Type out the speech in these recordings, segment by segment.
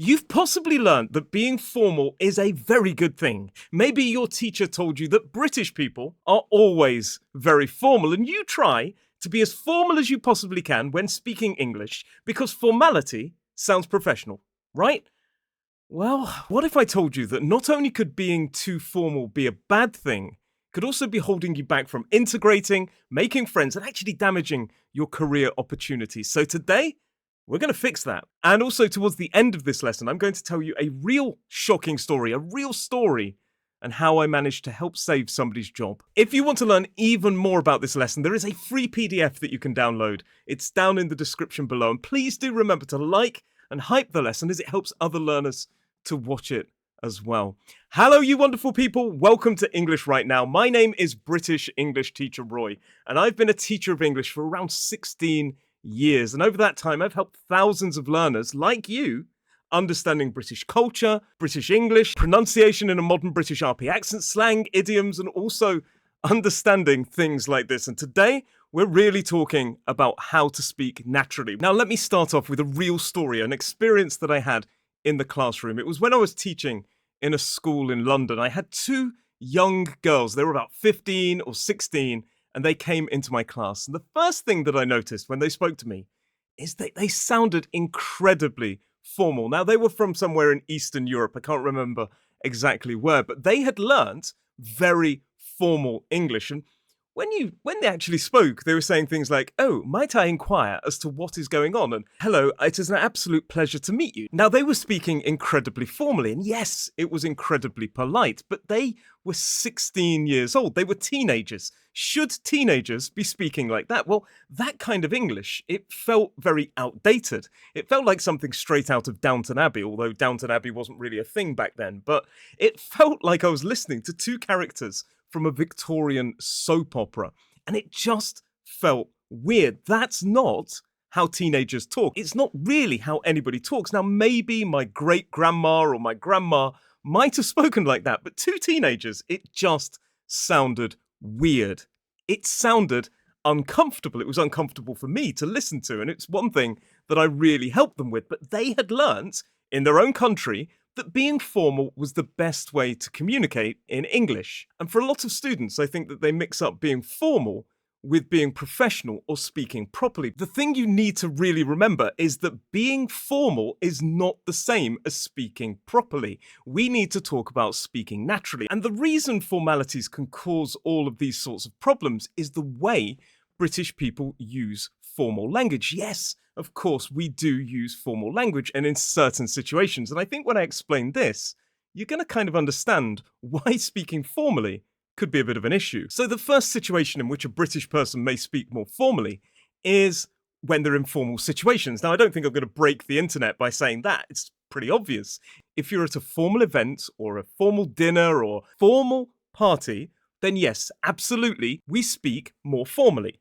You've possibly learned that being formal is a very good thing. Maybe your teacher told you that British people are always very formal, and you try to be as formal as you possibly can when speaking English because formality sounds professional, right? Well, what if I told you that not only could being too formal be a bad thing, it could also be holding you back from integrating, making friends, and actually damaging your career opportunities? So today, we're going to fix that. And also, towards the end of this lesson, I'm going to tell you a real shocking story, a real story, and how I managed to help save somebody's job. If you want to learn even more about this lesson, there is a free PDF that you can download. It's down in the description below. And please do remember to like and hype the lesson as it helps other learners to watch it as well. Hello, you wonderful people. Welcome to English Right Now. My name is British English Teacher Roy, and I've been a teacher of English for around 16 years. And over that time, I've helped thousands of learners like you understanding British culture, British English, pronunciation in a modern British RP accent, slang, idioms, and also understanding things like this. And today, we're really talking about how to speak naturally. Now, let me start off with a real story, an experience that I had in the classroom. It was when I was teaching in a school in London. I had two young girls. They were about 15 or 16, and they came into my class. And the first thing that I noticed when they spoke to me is that they sounded incredibly formal. Now, they were from somewhere in Eastern Europe. I can't remember exactly where, but they had learned very formal English. And when they actually spoke, they were saying things like, "Oh, might I inquire as to what is going on?" And "Hello, it is an absolute pleasure to meet you." Now, they were speaking incredibly formally, and yes, it was incredibly polite, but they were 16 years old. They were teenagers. Should teenagers be speaking like that? Well, that kind of English, it felt very outdated. It felt like something straight out of Downton Abbey, although Downton Abbey wasn't really a thing back then, but it felt like I was listening to two characters from a Victorian soap opera, and it just felt weird. That's not how teenagers talk. It's not really how anybody talks. Now, maybe my great-grandma or my grandma might have spoken like that, but two teenagers, it just sounded weird. It sounded uncomfortable. It was uncomfortable for me to listen to, and it's one thing that I really helped them with, but they had learnt in their own country that being formal was the best way to communicate in English. And for a lot of students, I think that they mix up being formal with being professional or speaking properly. The thing you need to really remember is that being formal is not the same as speaking properly. We need to talk about speaking naturally. And the reason formalities can cause all of these sorts of problems is the way British people use formal language. Yes, of course, we do use formal language, and in certain situations. And I think when I explain this, you're going to kind of understand why speaking formally could be a bit of an issue. So the first situation in which a British person may speak more formally is when they're in formal situations. Now, I don't think I'm going to break the internet by saying that. It's pretty obvious. If you're at a formal event or a formal dinner or formal party, then yes, absolutely, we speak more formally.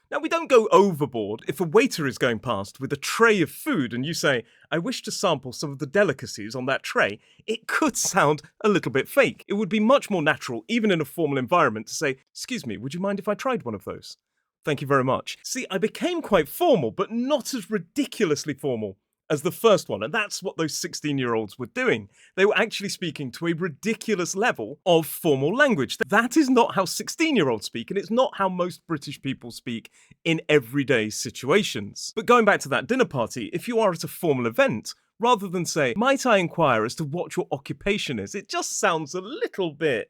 Now, we don't go overboard. If a waiter is going past with a tray of food and you say, "I wish to sample some of the delicacies on that tray," it could sound a little bit fake. It would be much more natural, even in a formal environment, to say, "Excuse me, would you mind if I tried one of those? Thank you very much." See, I became quite formal, but not as ridiculously formal as the first one, and that's what those 16-year-olds were doing. They were actually speaking to a ridiculous level of formal language. That is not how 16-year-olds speak, and it's not how most British people speak in everyday situations. But going back to that dinner party, if you are at a formal event, rather than say, "Might I inquire as to what your occupation is?" it just sounds a little bit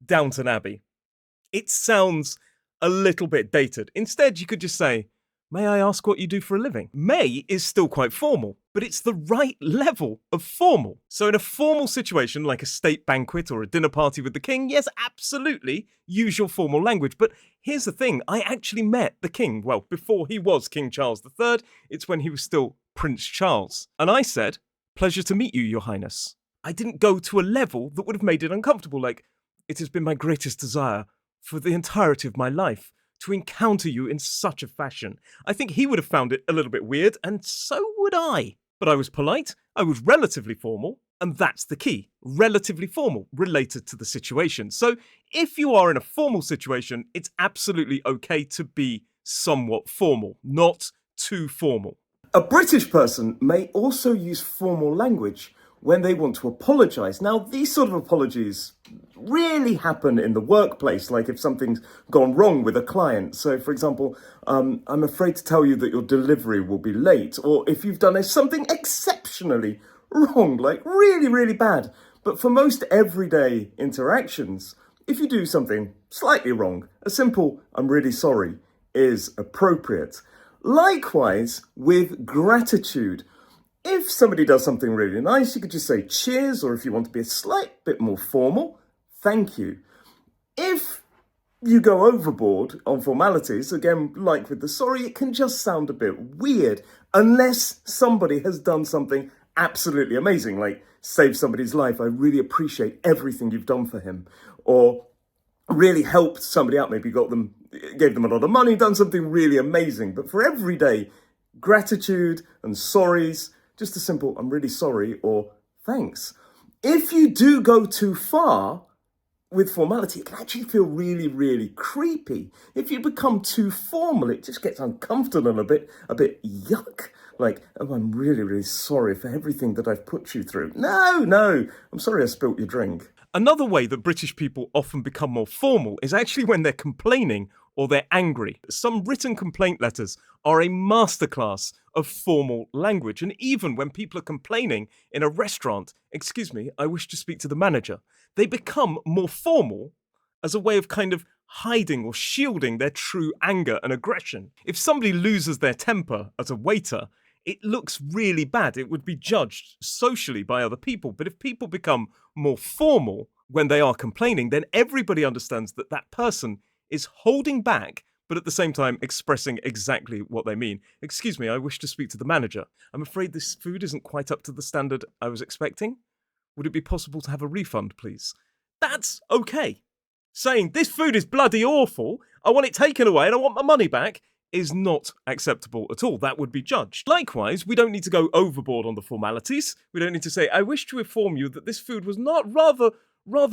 Downton Abbey. It sounds a little bit dated. Instead, you could just say, "May I ask what you do for a living?" May is still quite formal, but it's the right level of formal. So in a formal situation like a state banquet or a dinner party with the king, yes, absolutely, use your formal language. But here's the thing, I actually met the king, well, before he was King Charles III, it's when he was still Prince Charles. And I said, "Pleasure to meet you, Your Highness." I didn't go to a level that would have made it uncomfortable, like, "It has been my greatest desire for the entirety of my life to encounter you in such a fashion." I think he would have found it a little bit weird, and so would I. But I was polite, I was relatively formal, and that's the key. Relatively formal, related to the situation. So if you are in a formal situation, it's absolutely okay to be somewhat formal, not too formal. A British person may also use formal language when they want to apologise. Now, these sort of apologies really happen in the workplace, like if something's gone wrong with a client. So, for example, I'm afraid to tell you that your delivery will be late, or if you've done something exceptionally wrong, like really, really bad. But for most everyday interactions, if you do something slightly wrong, a simple "I'm really sorry" is appropriate. Likewise, with gratitude. If somebody does something really nice, you could just say cheers, or if you want to be a slight bit more formal, thank you. If you go overboard on formalities, again, like with the sorry, it can just sound a bit weird unless somebody has done something absolutely amazing, like save somebody's life. I really appreciate everything you've done for him. Or really helped somebody out, maybe gave them a lot of money, done something really amazing. But for everyday gratitude and sorries, just a simple "I'm really sorry" or "thanks." If you do go too far with formality, it can actually feel really, really creepy. If you become too formal, it just gets uncomfortable and a bit yuck. Like, "Oh, I'm really, really sorry for everything that I've put you through." No, I'm sorry I spilt your drink. Another way that British people often become more formal is actually when they're complaining or they're angry. Some written complaint letters are a masterclass of formal language. And even when people are complaining in a restaurant, "Excuse me, I wish to speak to the manager," they become more formal as a way of kind of hiding or shielding their true anger and aggression. If somebody loses their temper as a waiter, it looks really bad. It would be judged socially by other people. But if people become more formal when they are complaining, then everybody understands that that person is holding back, but at the same time expressing exactly what they mean. "Excuse me, I wish to speak to the manager. I'm afraid this food isn't quite up to the standard I was expecting. Would it be possible to have a refund, please?" That's okay. Saying "this food is bloody awful, I want it taken away and I want my money back," is not acceptable at all. That would be judged. Likewise, we don't need to go overboard on the formalities. We don't need to say, "I wish to inform you that this food was not rather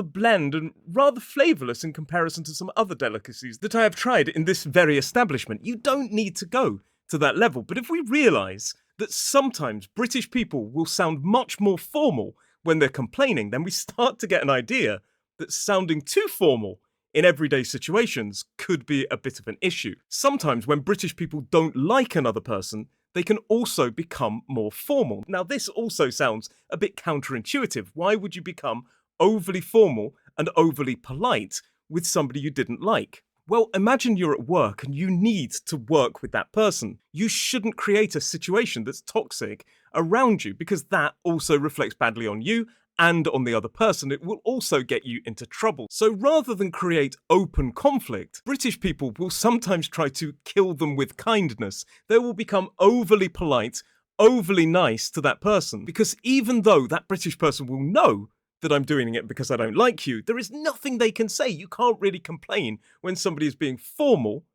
bland and rather flavourless in comparison to some other delicacies that I have tried in this very establishment." You don't need to go to that level. But if we realise that sometimes British people will sound much more formal when they're complaining, then we start to get an idea that sounding too formal in everyday situations could be a bit of an issue. Sometimes when British people don't like another person, they can also become more formal. Now, this also sounds a bit counterintuitive. Why would you become overly formal and overly polite with somebody you didn't like? Well, imagine you're at work and you need to work with that person. You shouldn't create a situation that's toxic around you, because that also reflects badly on you and on the other person. It will also get you into trouble. So rather than create open conflict, British people will sometimes try to kill them with kindness. They will become overly polite, overly nice to that person, because even though that British person will know that I'm doing it because I don't like you, there is nothing they can say. You can't really complain when somebody is being formal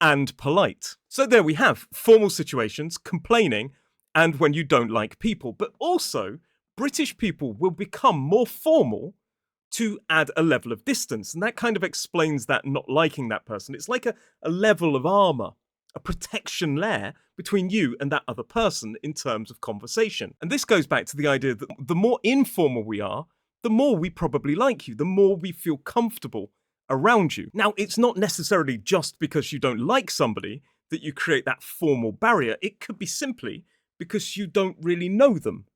and polite. So there we have formal situations, complaining, and when you don't like people. But also, British people will become more formal to add a level of distance. And that kind of explains that not liking that person. It's like a level of armor, a protection layer between you and that other person in terms of conversation. And this goes back to the idea that the more informal we are, the more we probably like you, the more we feel comfortable around you. Now, it's not necessarily just because you don't like somebody that you create that formal barrier. It could be simply because you don't really know them.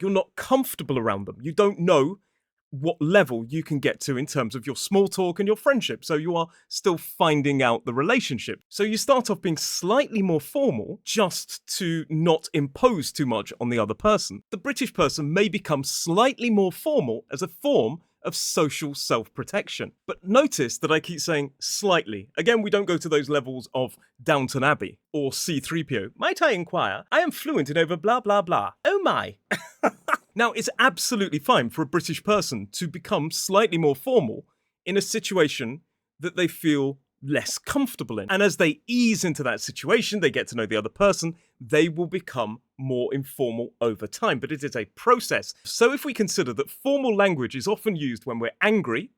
You're not comfortable around them. You don't know what level you can get to in terms of your small talk and your friendship. So you are still finding out the relationship. So you start off being slightly more formal just to not impose too much on the other person. The British person may become slightly more formal as a form of social self-protection. But notice that I keep saying slightly. Again, we don't go to those levels of Downton Abbey or C-3PO. "Might I inquire? I am fluent in over blah, blah, blah. Oh my." Now, it's absolutely fine for a British person to become slightly more formal in a situation that they feel less comfortable in. And as they ease into that situation, they get to know the other person, they will become more informal over time. But it is a process. So if we consider that formal language is often used when we're angry,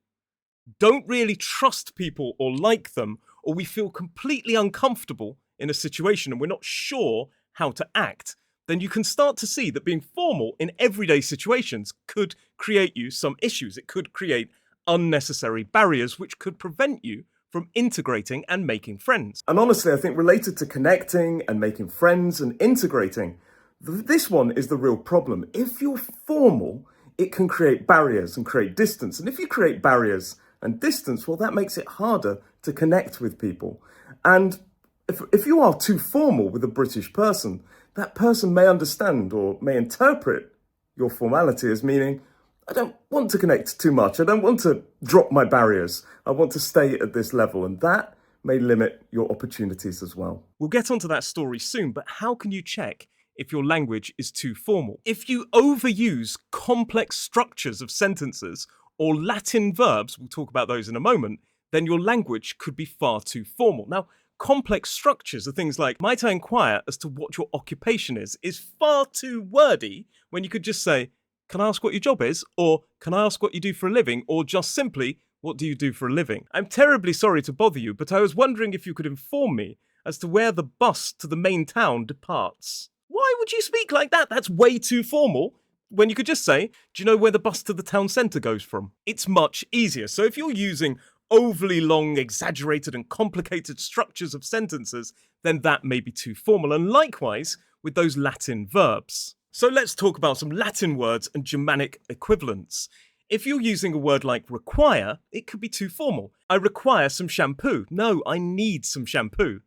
don't really trust people or like them, or we feel completely uncomfortable in a situation and we're not sure how to act, then you can start to see that being formal in everyday situations could create you some issues. It could create unnecessary barriers which could prevent you from integrating and making friends. And honestly, I think related to connecting and making friends and integrating, this one is the real problem. If you're formal, it can create barriers and create distance. And if you create barriers and distance, well, that makes it harder to connect with people. And if you are too formal with a British person, that person may understand or may interpret your formality as meaning, I don't want to connect too much. I don't want to drop my barriers. I want to stay at this level. And that may limit your opportunities as well. We'll get onto that story soon, but how can you check if your language is too formal? If you overuse complex structures of sentences or Latin verbs, we'll talk about those in a moment, then your language could be far too formal. Now, complex structures are things like, might I inquire as to what your occupation is far too wordy when you could just say, can I ask what your job is? Or can I ask what you do for a living? Or just simply, what do you do for a living? I'm terribly sorry to bother you, but I was wondering if you could inform me as to where the bus to the main town departs. Why would you speak like that? That's way too formal. When you could just say, do you know where the bus to the town centre goes from? It's much easier. So if you're using overly long, exaggerated and complicated structures of sentences, then that may be too formal. And likewise with those Latin verbs. So let's talk about some Latin words and Germanic equivalents. If you're using a word like require, it could be too formal. I require some shampoo. No, I need some shampoo.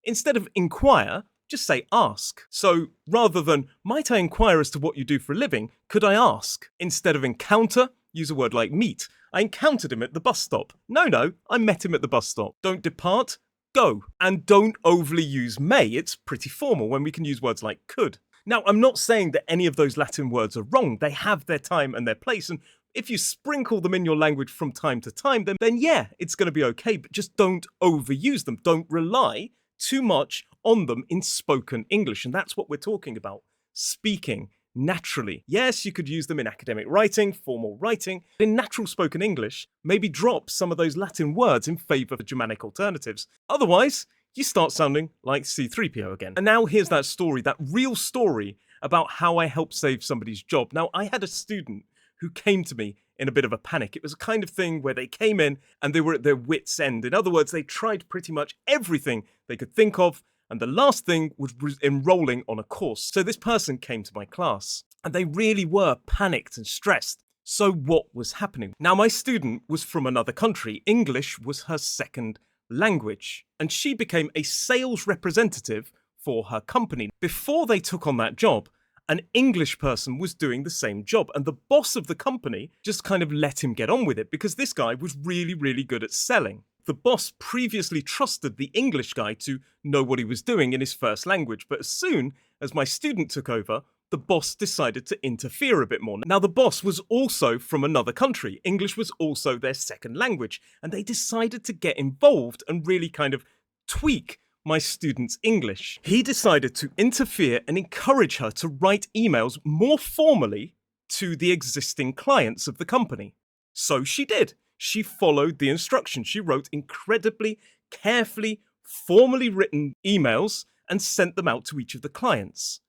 Instead of inquire, just say ask. So rather than, might I inquire as to what you do for a living, could I ask? Instead of encounter, use a word like meet. I encountered him at the bus stop. No, I met him at the bus stop. Don't depart, go. And don't overly use may. It's pretty formal when we can use words like could. Now, I'm not saying that any of those Latin words are wrong. They have their time and their place. And if you sprinkle them in your language from time to time, then yeah, it's going to be okay. But just don't overuse them. Don't rely too much on them in spoken English. And that's what we're talking about. Speaking naturally. Yes, you could use them in academic writing, formal writing. In natural spoken English, maybe drop some of those Latin words in favour of Germanic alternatives. Otherwise, you start sounding like C-3PO again. And now here's that story, that real story about how I helped save somebody's job. Now, I had a student who came to me in a bit of a panic. It was a kind of thing where they came in and they were at their wits' end. In other words, they tried pretty much everything they could think of, and the last thing was enrolling on a course. So this person came to my class, and they really were panicked and stressed. So what was happening? Now, my student was from another country. English was her second language, and she became a sales representative for her company. Before they took on that job, an English person was doing the same job, and the boss of the company just kind of let him get on with it because this guy was really, really good at selling. The boss previously trusted the English guy to know what he was doing in his first language, but as soon as my student took over, the boss decided to interfere a bit more. Now, the boss was also from another country. English was also their second language, and they decided to get involved and really kind of tweak my student's English. He decided to interfere and encourage her to write emails more formally to the existing clients of the company. So she did. She followed the instructions. She wrote incredibly, carefully, formally written emails and sent them out to each of the clients.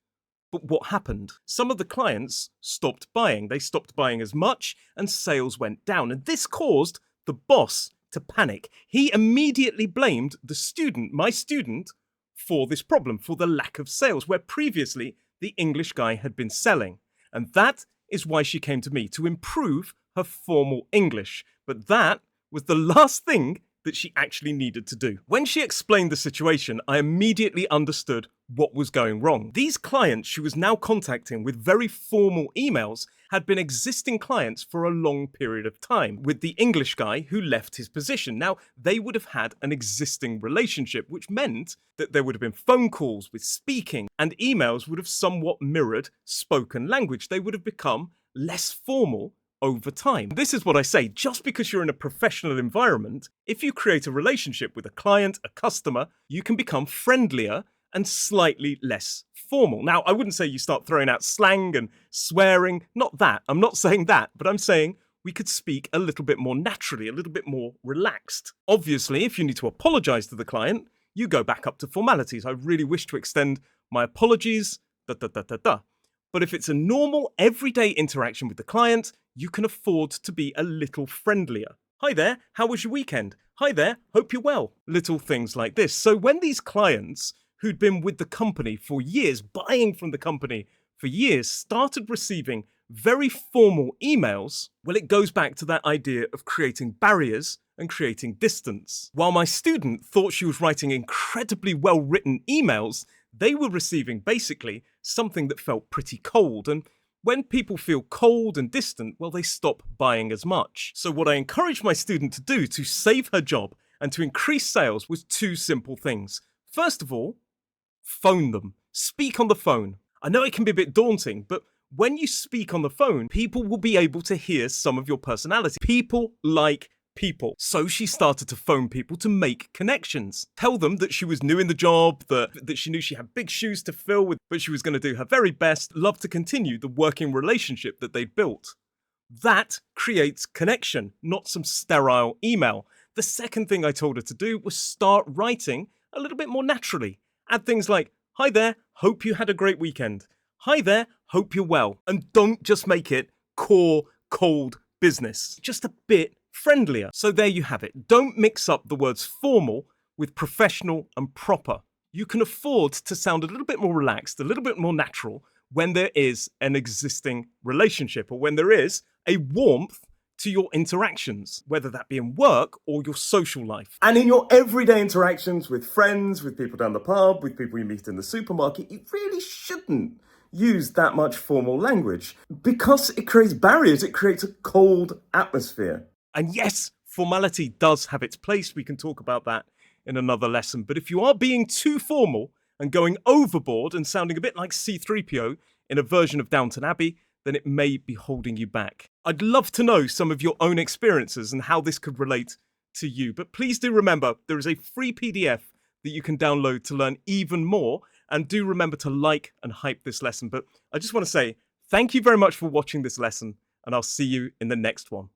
But what happened? Some of the clients stopped buying. They stopped buying as much and sales went down. And this caused the boss to panic. He immediately blamed the student, my student, for this problem, for the lack of sales, where previously the English guy had been selling. And that is why she came to me, to improve her formal English. But that was the last thing that she actually needed to do. When she explained the situation, I immediately understood what was going wrong. These clients she was now contacting with very formal emails had been existing clients for a long period of time with the English guy who left his position. Now, they would have had an existing relationship, which meant that there would have been phone calls with speaking, and emails would have somewhat mirrored spoken language. They would have become less formal over time. This is what I say, just because you're in a professional environment, if you create a relationship with a client, a customer, you can become friendlier and slightly less formal. Now, I wouldn't say you start throwing out slang and swearing, not that. I'm not saying that, but I'm saying we could speak a little bit more naturally, a little bit more relaxed. Obviously, if you need to apologize to the client, you go back up to formalities. I really wish to extend My apologies, da da da da da. But if it's a normal, everyday interaction with the client, you can afford to be a little friendlier. Hi there, how was your weekend? Hi there, hope you're well. Little things like this. So when these clients who'd been with the company for years, buying from the company for years, started receiving very formal emails, well, it goes back to that idea of creating barriers and creating distance. While my student thought she was writing incredibly well-written emails, they were receiving basically something that felt pretty cold. And when people feel cold and distant, well, they stop buying as much. So what I encouraged my student to do to save her job and to increase sales was two simple things. First of all, phone them. Speak on the phone. I know it can be a bit daunting, but when you speak on the phone, people will be able to hear some of your personality. People like people. So she started to phone people to make connections. Tell them that she was new in the job, that she knew she had big shoes to fill with, but she was going to do her very best, love to continue the working relationship that they'd built. That creates connection, not some sterile email. The second thing I told her to do was start writing a little bit more naturally. Add things like, hi there, hope you had a great weekend. Hi there, hope you're well. And don't just make it core, cold business. Just a bit friendlier. So there you have it. Don't mix up the words formal with professional and proper. You can afford to sound a little bit more relaxed, a little bit more natural when there is an existing relationship or when there is a warmth to your interactions, whether that be in work or your social life. And in your everyday interactions with friends, with people down the pub, with people you meet in the supermarket, you really shouldn't use that much formal language because it creates barriers, it creates a cold atmosphere. And yes, formality does have its place. We can talk about that in another lesson. But if you are being too formal and going overboard and sounding a bit like C-3PO in a version of Downton Abbey, then it may be holding you back. I'd love to know some of your own experiences and how this could relate to you. But please do remember, there is a free PDF that you can download to learn even more. And do remember to like and hype this lesson. But I just want to say thank you very much for watching this lesson, and I'll see you in the next one.